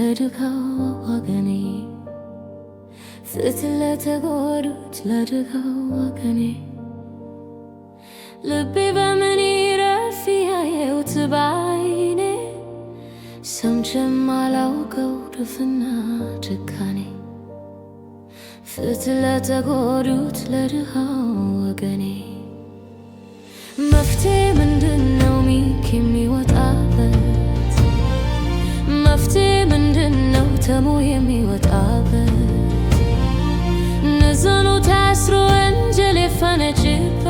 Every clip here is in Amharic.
ለድካው ወገኔ ፍትህ ለተጎዱት ለድካው ወገኔ ልቤ በምን ይረፍ ያየሁት ባይኔ ሰምቼም አላውቀው ድፍና ጭካኔ ፍትህ ለተጎዱት ለድካው ወገኔ መፍትሄ ምንድነው ሚክ የሚወጣበት መፍትሄ ምንድነው ተሙ የሚወጣበት ንዘኑ ታስሮ ወንጀል የፈነጭበት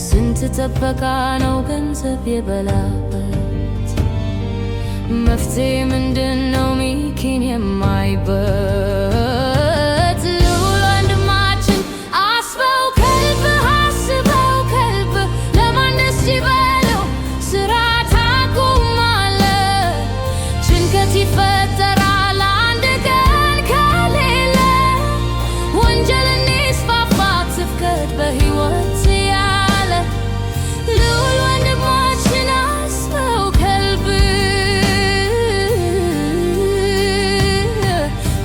ስንት ጥበቃ ነው ገንዘብ የበላበት መፍትሄ ምንድነው ሚኪን የማይበት ልዑል ወንድማችን አስበው ከልብህ አስበው ከልብህ ለማን ደስ ይበለው ስራ ታቆማለህ ጭንቀት ይፈጠራል አንድ ቀን ከሌለ ወንጀል እንዲስፋፋ ትፍቀድ በሕይወት ያለ ልዑል ወንድማችን አስበው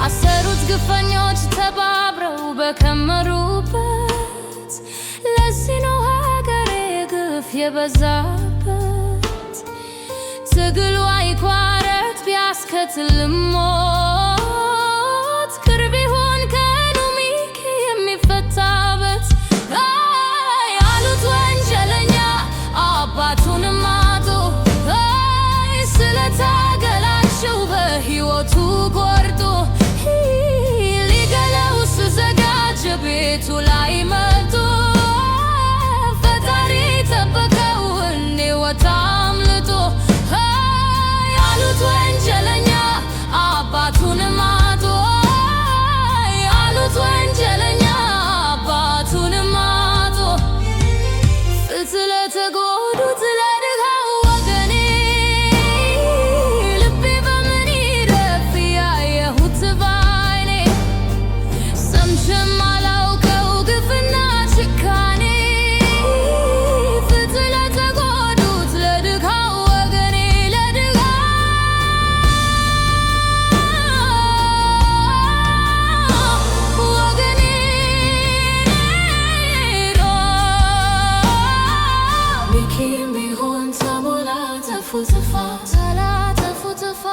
አሰሩት ግፈኞች ተባብረው በከመሩበት ለዚህ ነው ሀገሬ ግፍ የበዛበት ትግሉ አይቋረጥ ቢያስከትልም ሞት ቅርብ ይሁን ቀኑ ሚኪ የሚፈታበት ያሉት ወንጀለኛ አባቱንም አጡ ስለታገላቸው በሕይወቱ ቆርጦ ሊገለው ሲዘጋጅ ቤቱ ላይ መጡ ፈጣሪ ጠበቀው እንዲወጣ አምልጦ ያሉት ወንጀለኛ አባቱንም አጡ ያሉት ወንጀለኛ አባቱንም አጡ ፍትህ ለተጎዱት ለድካው ወገኔ ልቤ በምን ይረፍ ያየሁት ባይኔ ሰምቼም አላውቀው ግፍና ጭካኔ ፍትህ ለተጎዱት ለድካው ወገኔ ወገኔ ሚኪም ቢሆን ተሞላ ተፉትፋ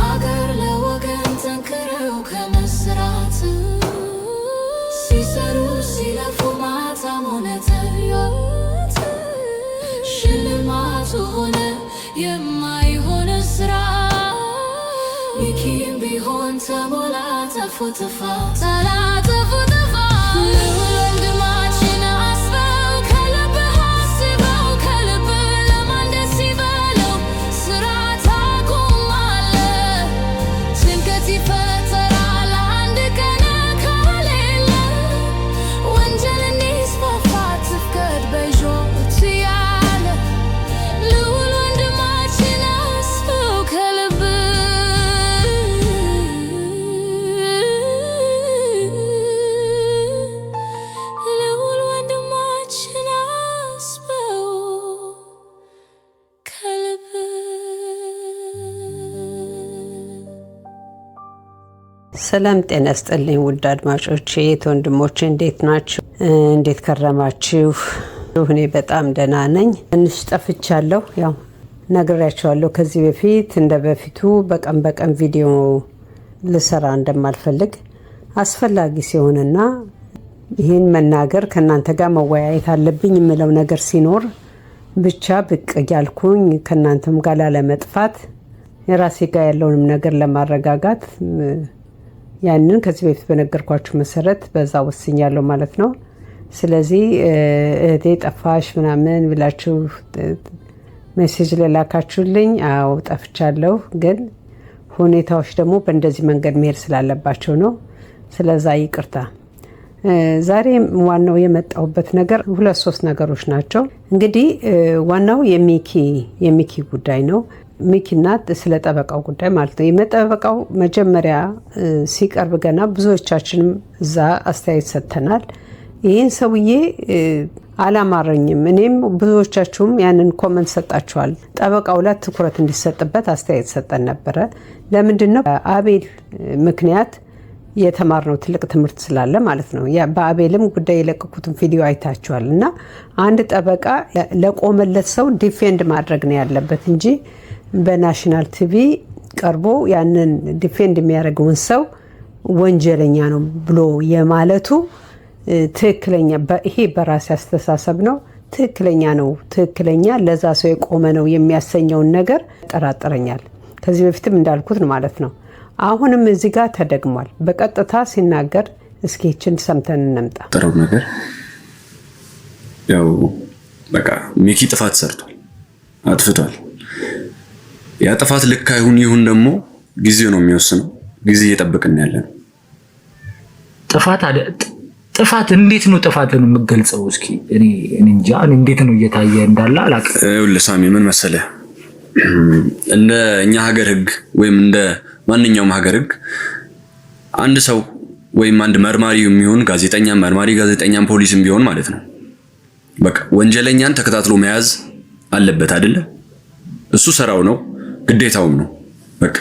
አገር ለወገን ጠንክረው ከመስራት ሲሰሩ ሲለፉ ማታም ሆነ ተዮት ሽልማቱ ሆነ የማይሆን ስራ ሚኪም ቢሆን ተሞላ ተፉትፋ ልዑል ወንድማችን አስበው ከልብህ አስበው ከልብህ ለማን ደስ ይበለው ስራ ታቆማለህ ጭንቀት ይፈጠራል አንድ ቀን ከሌለ ወንጀል እንዲስፋፋ ትፍቀድ በሕይወት ያለ ልዑል ወንድማችን አስበው ልዑል ወንድማችን አስበው ሰላም ጤና ይስጥልኝ ውድ አድማጮቼ ወንድሞቼ እንዴት ናችሁ? እንዴት ከረማችሁ? እኔ በጣም ደህና ነኝ። ትንሽ ጠፍቻለሁ። ያው ነግሬያችኋለሁ ከዚህ በፊት እንደ በፊቱ በቀን በቀን ቪዲዮ ልሰራ እንደማልፈልግ አስፈላጊ ሲሆንና ይህን መናገር ከእናንተ ጋር መወያየት አለብኝ የምለው ነገር ሲኖር ብቻ ብቅ እያልኩኝ ከእናንተም ጋር ላለመጥፋት የራሴ ጋር ያለውንም ነገር ለማረጋጋት ያንን ከዚህ በፊት በነገርኳችሁ መሰረት በዛ ወስኛለሁ ማለት ነው። ስለዚህ እህቴ ጠፋሽ ምናምን ብላችሁ ሜሴጅ ለላካችሁልኝ አዎ ጠፍቻለሁ፣ ግን ሁኔታዎች ደግሞ በእንደዚህ መንገድ መሄድ ስላለባቸው ነው። ስለዛ ይቅርታ። ዛሬ ዋናው የመጣሁበት ነገር ሁለት ሶስት ነገሮች ናቸው። እንግዲህ ዋናው የሚኪ ጉዳይ ነው። ሚኪና ስለ ጠበቃው ጉዳይ ማለት ነው። የመጠበቃው መጀመሪያ ሲቀርብ ገና ብዙዎቻችንም እዛ አስተያየት ሰጥተናል። ይህን ሰውዬ አላማረኝም። እኔም ብዙዎቻችሁም ያንን ኮመንት ሰጣችኋል። ጠበቃው ላይ ትኩረት እንዲሰጥበት አስተያየት ሰጠን ነበረ። ለምንድነው አቤል ምክንያት የተማርነው ትልቅ ትምህርት ስላለ ማለት ነው። በአቤልም ጉዳይ የለቀኩትን ቪዲዮ አይታችኋል። እና አንድ ጠበቃ ለቆመለት ሰው ዲፌንድ ማድረግ ነው ያለበት እንጂ በናሽናል ቲቪ ቀርቦ ያንን ዲፌንድ የሚያደርገውን ሰው ወንጀለኛ ነው ብሎ የማለቱ ትክክለኛ ይሄ በራስ አስተሳሰብ ነው። ትክክለኛ ነው። ትክክለኛ ለዛ ሰው የቆመ ነው የሚያሰኘውን ነገር ጠራጥረኛል። ከዚህ በፊትም እንዳልኩት ነው ማለት ነው። አሁንም እዚህ ጋር ተደግሟል። በቀጥታ ሲናገር እስኪ እችን ሰምተን እንምጣ። ጥሩ ነገር ያው በቃ ሚኪ ጥፋት ሰርቷል፣ አጥፍቷል። ያ ጥፋት ልክ ይሁን ደግሞ ጊዜው ነው የሚወስነው። ጊዜ እየጠበቅን ያለን ጥፋት እንዴት ነው ጥፋትን የምገልጸው? እስኪ እኔ እንጃ እንዴት ነው እየታየ እንዳለ አላውቅም። ይኸውልህ ሳሚ ምን መሰለህ፣ እንደ እኛ ሀገር ህግ ወይም እንደ ማንኛውም ሀገር ህግ አንድ ሰው ወይም አንድ መርማሪ የሚሆን ጋዜጠኛ መርማሪ ጋዜጠኛም ፖሊስም ቢሆን ማለት ነው በቃ ወንጀለኛን ተከታትሎ መያዝ አለበት አይደለ? እሱ ስራው ነው ግዴታውም ነው። በቃ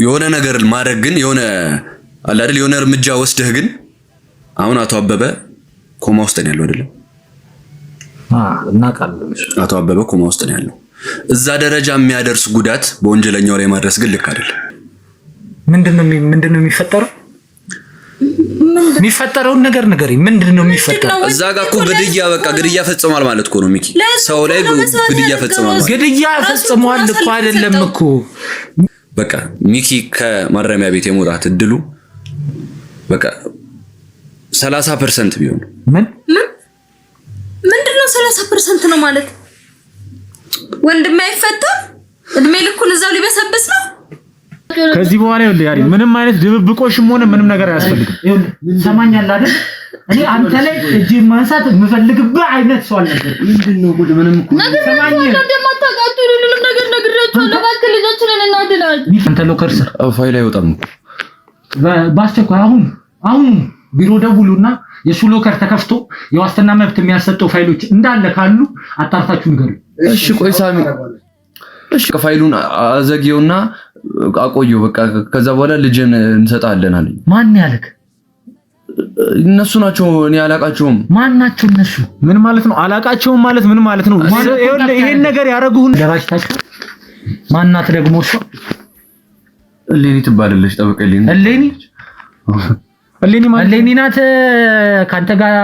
የሆነ ነገር ማድረግ ግን የሆነ አለ አይደል? የሆነ እርምጃ ወስደህ ግን አሁን አቶ አበበ ኮማ ውስጥ ነው ያለው አይደለም? እናውቃለን። አቶ አበበ ኮማ ውስጥ ነው ያለው። እዛ ደረጃ የሚያደርስ ጉዳት በወንጀለኛው ላይ ማድረስ ግን ልክ አይደለም። ምንድነው የሚፈጠረው? የሚፈጠረውን ነገር ምንድነው የሚፈጠረው? እዛ ጋር እኮ ግድያ ፈጽሟል ማለት እኮ ነው ሚኪ። ሰው ላይ ግድያ ፈጽሟል ማለት ግድያ ፈጽሟል እኮ አይደለም እኮ። በቃ ሚኪ ከማረሚያ ቤት የመውጣት እድሉ በቃ 30% ቢሆን ምንድነው 30% ነው ማለት? ወንድም አይፈታም? እድሜ ልኩን እዛው ሊበሰብስ ነው። ከዚህ በኋላ ይኸውልህ ያሪ ምንም አይነት ድብብቆሽም ሆነ ምንም ነገር አያስፈልግም። ይኸውልህ ሰማኛለህ አይደል? እኔ አንተ ላይ እጅ ማንሳት የምፈልግብህ አይነት ሰው አልነበረ። ምንድነው ጉድ? ምንም እኮ ሰማኝ እንደማታቃጥሉ ምንም ነገር ነግሬያቸዋለሁ። እባክህ ልጆችን እናድናለን። አንተ ሎከር ስር ፋይል አይወጣም በአስቸኳይ አሁን ቢሮ ደውሉና የሱ ሎከር ተከፍቶ የዋስትና መብት የሚያሰጠው ፋይሎች እንዳለ ካሉ አጣርታችሁ ንገሩ። እሺ ቆይ ሳሚ፣ እሺ ፋይሉን አዘጊውና አቆየው በቃ። ከዛ በኋላ ልጅን እንሰጣለን አለኝ። ማን ያለክ? እነሱ ናቸው፣ እኔ አላቃቸውም። ማን ናቸው እነሱ? ምን ማለት ነው? አላቃቸውም ማለት ምን ማለት ነው? ይኸውልህ ይሄን ነገር ያረጉህን ደራጅታችሁ ማናት ደግሞ እሷ? እሌኒ ትባላለች። ጠበቀልኝ እሌኒ ናት ካንተ ጋር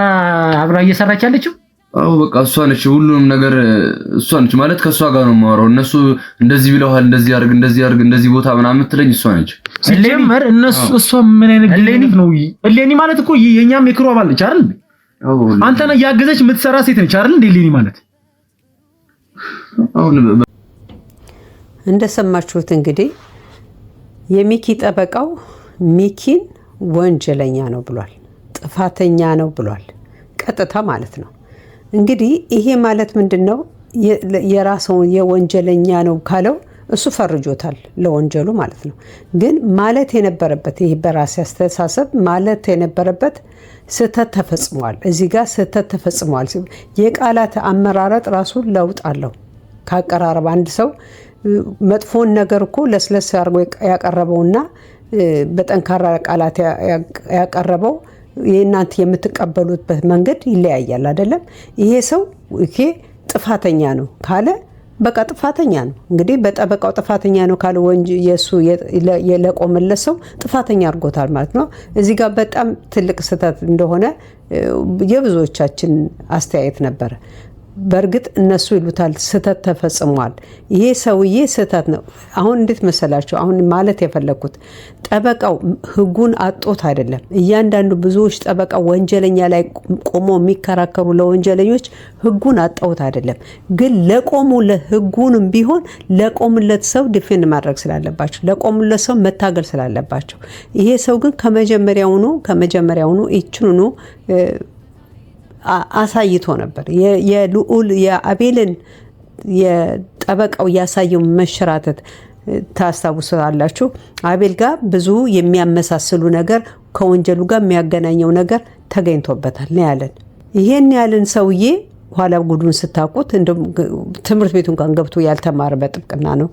አብራ እየሰራች ያለችው? አዎ በቃ እሷ ነች። ሁሉንም ነገር እሷ ነች ማለት ከሷ ጋር ነው የማወራው። እነሱ እንደዚህ ብለዋል፣ እንደዚህ አድርግ፣ እንደዚህ ቦታ ምናምን የምትለኝ እሷ ነች። ሲጀመር እሷ ምን አይነት ግለኒ ነው? እሌኒ ማለት እኮ የኛም የክሩ አባል ነች አይደል? አዎ አንተና ያገዘች የምትሰራ ሴት ነች አይደል? እሌኒ ማለት አሁን እንደሰማችሁት እንግዲህ የሚኪ ጠበቃው ሚኪን ወንጀለኛ ነው ብሏል፣ ጥፋተኛ ነው ብሏል። ቀጥታ ማለት ነው። እንግዲህ ይሄ ማለት ምንድነው? የራስው የወንጀለኛ ነው ካለው እሱ ፈርጆታል ለወንጀሉ ማለት ነው። ግን ማለት የነበረበት ይሄ በራስ አስተሳሰብ ማለት የነበረበት ስህተት ተፈጽሟል። እዚህ ጋር ስህተት ተፈጽሟል። የቃላት አመራረጥ ራሱ ለውጥ አለው ካቀራረብ። አንድ ሰው መጥፎን ነገር እኮ ለስለስ አድርጎ ያቀረበውና በጠንካራ ቃላት ያቀረበው የእናንተ የምትቀበሉበት መንገድ ይለያያል አይደለም? ይሄ ሰው ይሄ ጥፋተኛ ነው ካለ በቃ ጥፋተኛ ነው። እንግዲህ በጠበቃው ጥፋተኛ ነው ካለ የሱ የለቆመለት ሰው ጥፋተኛ አድርጎታል ማለት ነው። እዚህ ጋር በጣም ትልቅ ስህተት እንደሆነ የብዙዎቻችን አስተያየት ነበረ። በእርግጥ እነሱ ይሉታል ስህተት ተፈጽሟል። ይሄ ሰውዬ ስህተት ነው። አሁን እንዴት መሰላችሁ? አሁን ማለት የፈለኩት ጠበቃው ህጉን አጦት አይደለም። እያንዳንዱ ብዙዎች ጠበቃ ወንጀለኛ ላይ ቆሞ የሚከራከሩ ለወንጀለኞች ህጉን አጣውት አይደለም። ግን ለቆሙለት ህጉንም ቢሆን ለቆሙለት ሰው ዲፌንድ ማድረግ ስላለባቸው፣ ለቆሙለት ሰው መታገል ስላለባቸው፣ ይሄ ሰው ግን ከመጀመሪያውኑ ይችኑኑ አሳይቶ ነበር። የልዑል የአቤልን የጠበቃው ያሳየው መሸራተት ታስታውሳላችሁ። አቤል ጋር ብዙ የሚያመሳስሉ ነገር ከወንጀሉ ጋር የሚያገናኘው ነገር ተገኝቶበታል ነው ያለን። ይሄን ያለን ሰውዬ ኋላ ጉዱን ስታውቁት እንደም ትምህርት ቤቱን ጋር ገብቶ ያልተማረ በጥብቅና ነው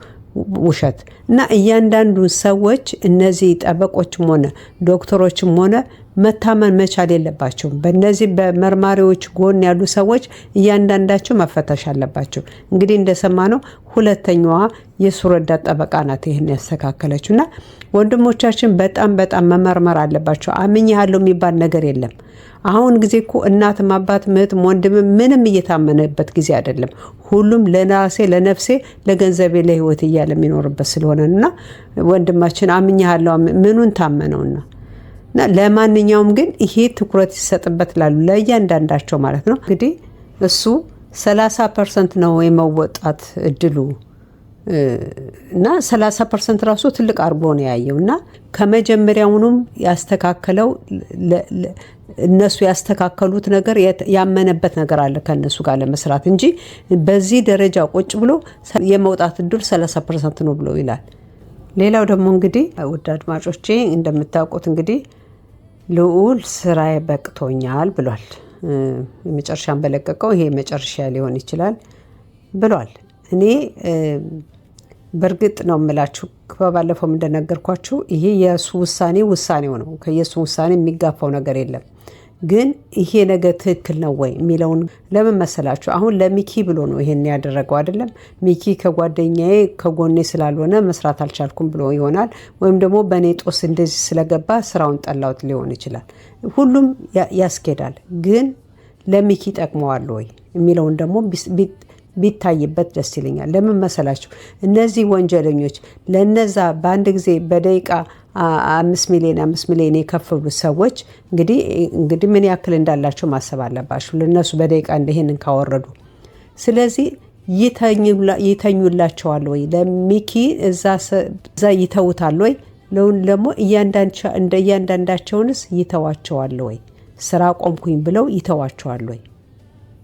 ውሸት እና እያንዳንዱ ሰዎች እነዚህ ጠበቆችም ሆነ ዶክተሮችም ሆነ መታመን መቻል የለባቸውም። በእነዚህ በመርማሪዎች ጎን ያሉ ሰዎች እያንዳንዳቸው መፈተሽ አለባቸው። እንግዲህ እንደሰማነው ሁለተኛዋ የሱ ረዳት ጠበቃ ናት ይሄን ያስተካከለችውና ወንድሞቻችን በጣም መመርመር አለባቸው። አምኜሃለሁ የሚባል ነገር የለም። አሁን ጊዜ እኮ እናትም አባትም እህትም ወንድምም ምንም እየታመነበት ጊዜ አይደለም። ሁሉም ለራሴ ለነፍሴ ለገንዘቤ ለህይወት እያለ የሚኖርበት ስለሆነና ወንድማችን አምኜሃለሁ ምኑን ታመነውና እና ለማንኛውም ግን ይሄ ትኩረት ይሰጥበት ላሉ ለእያንዳንዳቸው ማለት ነው። እንግዲህ እሱ 30% ነው የመወጣት እድሉ እና 30% ራሱ ትልቅ አርጎ ነው ያየውና ከመጀመሪያውኑም ያስተካከለው እነሱ ያስተካከሉት ነገር ያመነበት ነገር አለ ከነሱ ጋር ለመስራት እንጂ በዚህ ደረጃ ቁጭ ብሎ የመውጣት እድል 30% ነው ብሎ ይላል። ሌላው ደግሞ እንግዲህ ውድ አድማጮቼ እንደምታውቁት እንግዲህ ልዑል ስራዬ በቅቶኛል ብሏል። የመጨረሻን በለቀቀው ይሄ መጨረሻ ሊሆን ይችላል ብሏል። እኔ በእርግጥ ነው የምላችሁ ባለፈው እንደነገርኳችሁ ይሄ የሱ ውሳኔው ነው። ከየሱ ውሳኔ የሚጋፋው ነገር የለም። ግን ይሄ ነገር ትክክል ነው ወይ የሚለውን ለምን መሰላችሁ? አሁን ለሚኪ ብሎ ነው ይሄን ያደረገው አይደለም። ሚኪ ከጓደኛዬ ከጎኔ ስላልሆነ መስራት አልቻልኩም ብሎ ይሆናል። ወይም ደግሞ በኔ ጦስ እንደዚህ ስለገባ ስራውን ጠላውት ሊሆን ይችላል። ሁሉም ያስኬዳል። ግን ለሚኪ ጠቅመዋል ወይ የሚለውን ደግሞ ቢታይበት ደስ ይለኛል። ለምን መሰላችሁ? እነዚህ ወንጀለኞች ለነዛ በአንድ ጊዜ በደቂቃ 5 ሚሊዮን የከፈሉ ሰዎች እንግዲህ ምን ያክል እንዳላቸው ማሰብ አለባችሁ። ለነሱ በደቂቃ እንደሄንን ካወረዱ ስለዚህ ይተኙላቸዋል ወይ ለሚኪ እዛ ይተውታል ወይ ደግሞ እያንዳንዳቸውንስ ይተዋቸዋል ወይ ስራ ቆምኩኝ ብለው ይተዋቸዋል ወይ?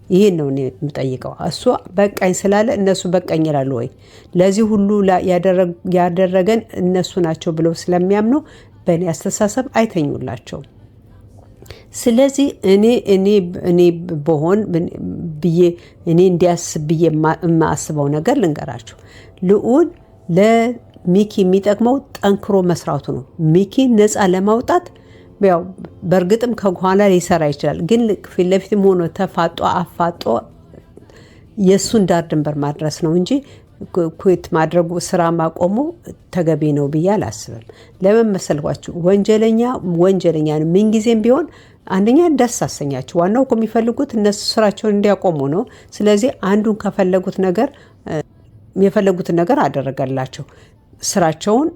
ይሄን ነው እኔ የምጠይቀው። እሱ በቃኝ ስላለ እነሱ በቃኝ ይላሉ ወይ? ለዚህ ሁሉ ያደረገን እነሱ ናቸው ብለው ስለሚያምኑ በእኔ አስተሳሰብ አይተኙላቸው። ስለዚህ እኔ በሆን ብዬ እኔ እንዲያስብ ብዬ የማስበው ነገር ልንገራችሁ። ልዑል ለሚኪ የሚጠቅመው ጠንክሮ መስራቱ ነው። ሚኪ ነፃ ለማውጣት ያው በእርግጥም ከኋላ ሊሰራ ይችላል። ግን ፊት ለፊትም ሆኖ አፋጦ የሱን ዳር ድንበር ማድረስ ነው እንጂ ኩት ማድረጉ ስራ ማቆሙ ተገቢ ነው ብዬ አላስብም። ለምን መሰልኳችሁ? ወንጀለኛ ምን ጊዜም ቢሆን አንደኛ ደስ አሰኛችሁ። ዋናው እኮ የሚፈልጉት እነሱ ስራቸውን እንዲያቆሙ ነው። ስለዚህ አንዱን የፈለጉትን ነገር አደረገላቸው። ስራቸውን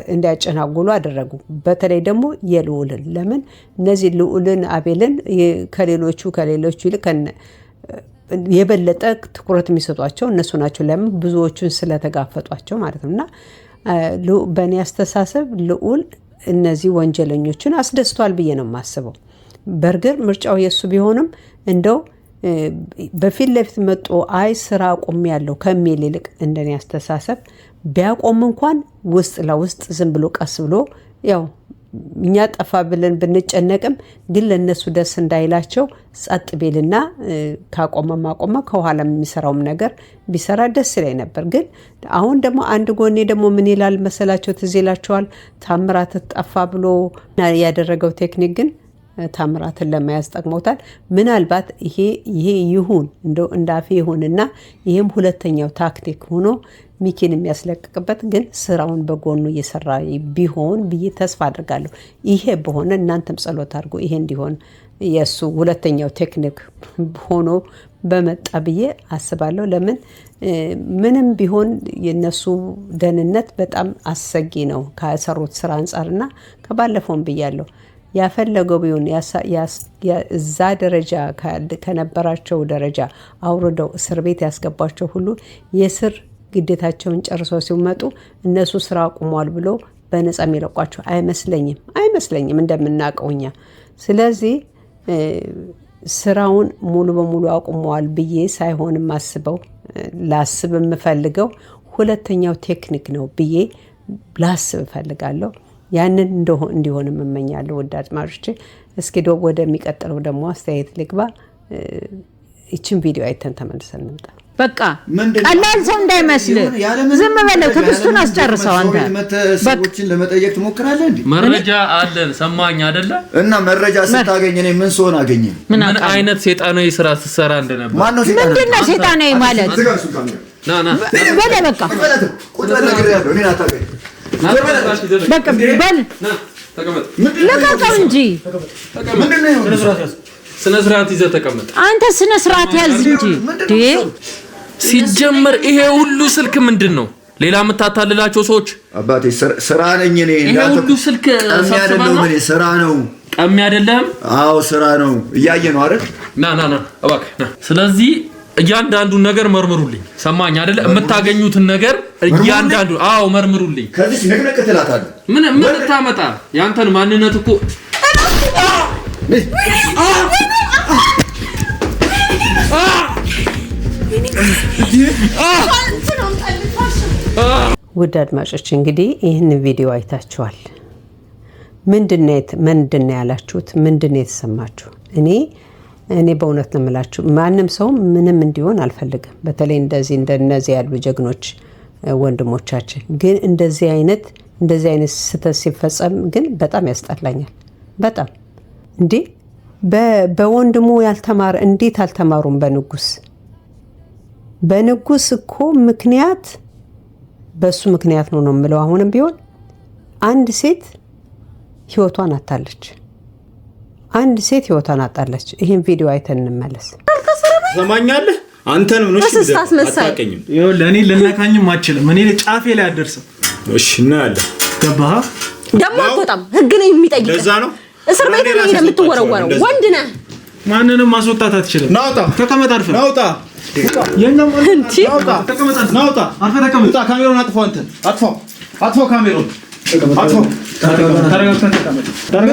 እንዲያጨናጉሉ አደረጉ። በተለይ ደግሞ የልዑልን ለምን እነዚህ ልዑልን አቤልን ከሌሎቹ ይልቅ የበለጠ ትኩረት የሚሰጧቸው እነሱ ናቸው። ለምን ብዙዎቹን ስለተጋፈጧቸው ማለት ነው። እና በእኔ አስተሳሰብ ልዑል እነዚህ ወንጀለኞችን አስደስቷል ብዬ ነው የማስበው። በእርግጥ ምርጫው የሱ ቢሆንም እንደው በፊት ለፊት መጥቶ ስራ አቁም ያለው ከሚል ይልቅ እንደኔ አስተሳሰብ ቢያቆም እንኳን ውስጥ ለውስጥ ዝም ብሎ ቀስ ብሎ ያው እኛ ጠፋ ብለን ብንጨነቅም ግን ለነሱ ደስ እንዳይላቸው ጸጥ ቢልና ካቆመ ከኋላ የሚሰራውም ነገር ቢሰራ ደስ ይላይ ነበር። ግን አሁን ደግሞ አንድ ጎኔ ደግሞ ምን ይላል መሰላቸው? ትዝ ይላቸዋል ታምራት ጠፋ ብሎ ያደረገው ቴክኒክ ግን ታምራትን ለመያዝ ጠቅሞታል። ምናልባት ይሄ ይሁን እንዳፊ ይሁንና ይሄም ሁለተኛው ታክቲክ ሆኖ ሚኪን የሚያስለቅቅበት ግን ስራውን በጎኑ እየሰራ ቢሆን ብዬ ተስፋ አድርጋለሁ። ይሄ በሆነ እናንተም ጸሎት አድርጎ ይሄ እንዲሆን የሱ ሁለተኛው ቴክኒክ ሆኖ በመጣ ብዬ አስባለሁ። ለምን ምንም ቢሆን የነሱ ደህንነት በጣም አሰጊ ነው ከሰሩት ስራ አንጻርና ከባለፈውም ብያለሁ። ያፈለገው ቢሆን እዛ ደረጃ ከነበራቸው ደረጃ አውርደው እስር ቤት ያስገባቸው ሁሉ የስር ግዴታቸውን ጨርሰው ሲመጡ እነሱ ስራ አቁሟል ብሎ በነፃ የሚለቋቸው አይመስለኝም እንደምናውቀው እኛ። ስለዚህ ስራውን ሙሉ በሙሉ አቁሟል ብዬ ሳይሆን ላስብ የምፈልገው ሁለተኛው ቴክኒክ ነው ብዬ ላስብ እፈልጋለሁ። ያንን እንዲሆን እመኛለሁ። ውድ አድማጮቼ እስኪ ወደሚቀጥለው ደግሞ አስተያየት ልግባ። ይችን ቪዲዮ አይተን ተመልሰን እንምጣ። በቃ ቀላል ሰው እንዳይመስል ዝም በለው። ትዕግስቱን አስጨርሰው። አንተ ሰዎችን ለመጠየቅ ትሞክራለህ እንዴ? መረጃ አለን ሰማኝ አይደለ? እና መረጃ ስታገኝ እኔ ምን ሰውን አገኘ? ምን አይነት ሴጣናዊ ስራ ስትሰራ እንደነበር ማን ነው ሴጣናዊ? ምንድነው ሴጣናዊ ማለት? ና በለ በቃ ቁጥር ነገር ያለው እኔ አታውቀኝ። በቃ በል ተቀመጥ። ለካካው እንጂ ምንድነው? ስነ ስርዓት ይዘህ ተቀመጥ። አንተ ስነ ስርዓት ያዝ እንጂ ሲጀመር ይሄ ሁሉ ስልክ ምንድነው? ሌላ የምታታልላቸው ሰዎች አባቴ ስራ ነኝ እኔ። ይሄ ሁሉ ስልክ ሰብስበው ነው ስራ ነው። ቀሚ አይደለም? አዎ ስራ ነው። እያየ ነው አይደል? ና እባክህ ና። ስለዚህ እያንዳንዱን ነገር መርምሩልኝ። ሰማኝ አይደለ? የምታገኙትን ነገር እያንዳንዱ መርምሩልኝ። ከዚህ ንቅንቅ ትላታለህ። ምን ልታመጣ? ያንተን ማንነት እኮ ውድ አድማጮች እንግዲህ ይህን ቪዲዮ አይታችኋል። ምንድነው ያላችሁት? ምንድነው የተሰማችሁ? እኔ በእውነት ነው የምላችሁ ማንም ሰው ምንም እንዲሆን አልፈልግም። በተለይ እንደነዚህ ያሉ ጀግኖች ወንድሞቻችን ግን እንደዚህ አይነት ስህተት ሲፈጸም ግን በጣም ያስጠላኛል። በጣም እንዴ በወንድሙ ያልተማረ እንዴት አልተማሩም? በንጉስ እኮ ምክንያት በሱ ምክንያት ነው የምለው። አሁንም ቢሆን አንድ ሴት ህይወቷን አጣለች። ይሄን ቪዲዮ አይተን እንመለስ። ሰማኛለህ? አንተን ምንሽ አታቀኝም። ለኔ ልነካኝም አትችልም። እኔ ጫፌ ላይ አደርስም። እሺ እና ያለ ገባህ? ደሞ አትወጣም። ህግ ነው የሚጠይቅ። ለዛ ነው እስር ቤት ነው የምትወረወረው። ወንድ ነህ። ማንንም ማስወጣት አትችልም። ናውጣ ተቀመጥ። አርፈህ ናውጣ። የኛም ናውጣ። ተቀመጥ። ናውጣ። አርፈህ ተቀመጥ። ካሜራውን አጥፋው። አንተ አጥፋው ካሜራውን አጥፋው።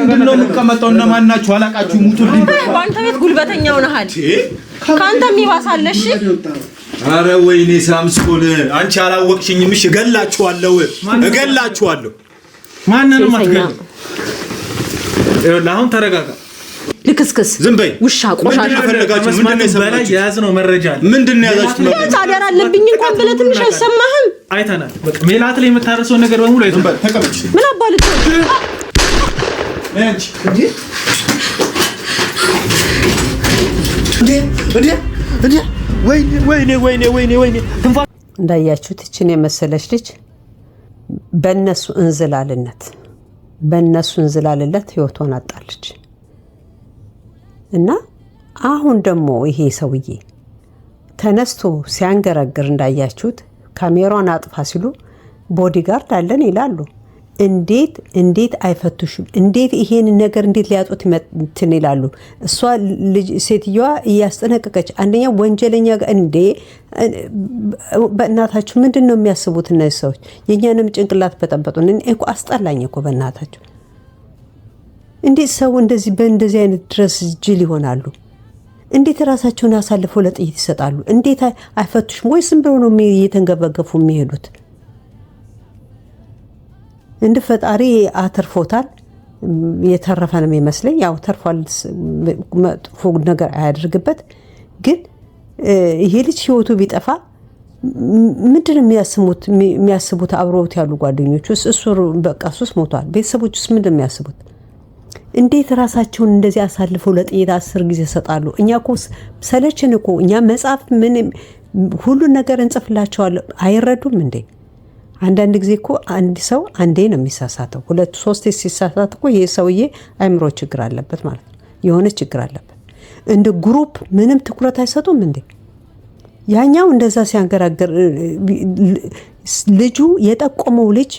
ምንድነው የምትቀመጠው? እነማን ናችሁ? አላቃችሁ ሙቱልኝ። በአንተ ቤት ጉልበተኛው ነህ አይደል? ካንተም ይባሳለሽ። አረ ወይኔ ሳምስኮል አንቺ አላወቅሽኝም። እሺ እገላችኋለሁ። ማንንም አትገል። አሁን ተረጋጋ። ልክስክስ ዝም በይ። ውሻ ቆሻሻ ፈለጋችሁ። ምንድነው የሰማችሁት? የያዝነው መረጃ አለ። ምንድነው ያዛችሁት? ምን ታደር አለብኝ እንኳን ብለህ ትንሽ አይሰማህም? አይተናል። በቃ ሜላት ላይ የምታረሰው ነገር በሙሉ አይተናል። ተቀመጭ። ምን አባልክ ወይኔ እንዳያችሁት እችን የመሰለች ልጅ በእነሱ እንዝላልነት ህይወቷን አጣለች። እና አሁን ደግሞ ይሄ ሰውዬ ተነስቶ ሲያንገራግር እንዳያችሁት ካሜራውን አጥፋ ሲሉ ቦዲጋርድ አለን ይላሉ። እንዴት አይፈቱሽም? እንዴት ይሄን ነገር እንዴት ሊያጡት እንትን ይላሉ? እሷ ልጅ ሴትዮዋ እያስጠነቀቀች አንደኛ ወንጀለኛ እንዴ በእናታችሁ ምንድነው የሚያስቡት እነዚህ ሰዎች? የኛንም ጭንቅላት በጠበጡን። እኮ አስጠላኝ እኮ በእናታችሁ። እንዴት ሰው በእንደዚህ አይነት ድረስ ጅል ይሆናሉ? እንዴት ራሳቸውን አሳልፈው ለጥይት ይሰጣሉ? እንዴት አይፈቱሽም ወይ? ዝም ብለው ነው እየተንገበገፉ የሚሄዱት? እንደ ፈጣሪ አተርፎታል። የተረፈ ነው የሚመስለኝ። ያው ተርፏል። መጥፎ ነገር አያደርግበት። ግን ይሄ ልጅ ህይወቱ ቢጠፋ ምንድን የሚያስቡት አብረውት ያሉ ጓደኞቹ? እሱስ ሞቷል። ቤተሰቦቹስ ምንድን የሚያስቡት? እንዴት ራሳቸውን እንደዚህ አሳልፈው ለጥይት 10 ጊዜ ይሰጣሉ? እኛ እኮ ሰለችን እኮ። እኛ መጽሐፍ ሁሉን ነገር እንጽፍላቸዋለን። አይረዱም እንዴ? አንዳንድ ጊዜ እኮ አንድ ሰው አንዴ ነው የሚሳሳተው። 2-3 ሲሳሳት እኮ ይሄ ሰውዬ አይምሮ ችግር አለበት ማለት ነው። የሆነ ችግር አለበት። እንደ ግሩፕ ምንም ትኩረት አይሰጡም እንዴ? ያኛው እንደዛ ሲያንገራገር ልጁ የጠቆመው ልጅ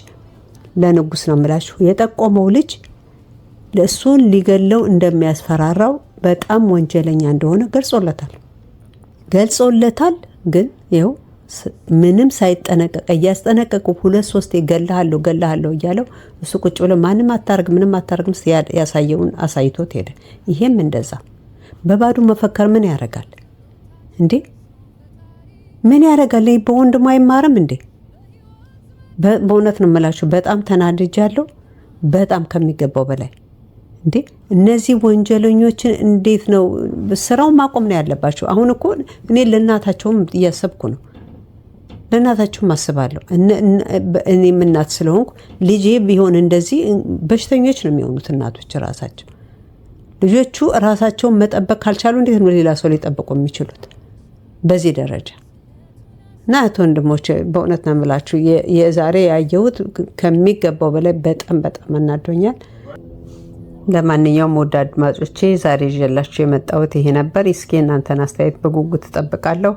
ለንጉስ ነው የምላችሁ። የጠቆመው ልጅ ለእሱን ሊገለው እንደሚያስፈራራው በጣም ወንጀለኛ እንደሆነ ገልጾለታል። ግን ይኸው ምንም ሳይጠነቀቅ እያስጠነቀቁ 2-3 ገለሃለሁ እያለው እሱ ቁጭ ብሎ ምንም አታርግም ያሳየውን አሳይቶት ሄደ። ይሄም እንደዛ በባዶ መፈከር ምን ያደርጋል እንዴ? ምን ያደርጋል? በወንድሙ አይማርም እንዴ? በእውነት ነው የምላችሁ። በጣም ተናድጃለሁ። በጣም ከሚገባው በላይ እንዴ! እነዚህ ወንጀለኞችን እንዴት ነው ስራውን ማቆም ነው ያለባቸው? አሁን እኮ እኔ ለእናታቸውም እያሰብኩ ነው፣ ለእናታቸውም አስባለሁ። እኔም እናት ስለሆንኩ ልጄ ቢሆን እንደዚህ በሽተኞች ነው የሚሆኑት እናቶች ራሳቸው። ልጆቹ ራሳቸውን መጠበቅ ካልቻሉ እንዴት ነው ሌላ ሰው ሊጠብቁ የሚችሉት በዚህ ደረጃ? እና ወንድሞቼ በእውነት ነው የምላችሁ የዛሬ ያየሁት ከሚገባው በላይ በጣም እናዶኛል። ለማንኛውም ወደ አድማጮቼ ዛሬ ይዤላችሁ የመጣሁት ይሄ ነበር። እስኪ እናንተን አስተያየት በጉጉት እጠብቃለሁ።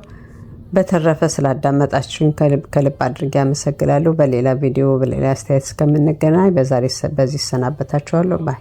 በተረፈ ስላዳመጣችሁኝ ከልብ አድርጌ አመሰግናለሁ። በሌላ ቪዲዮ በሌላ አስተያየት እስከምንገናኝ በዚህ ሰናበታችኋለሁ። ባይ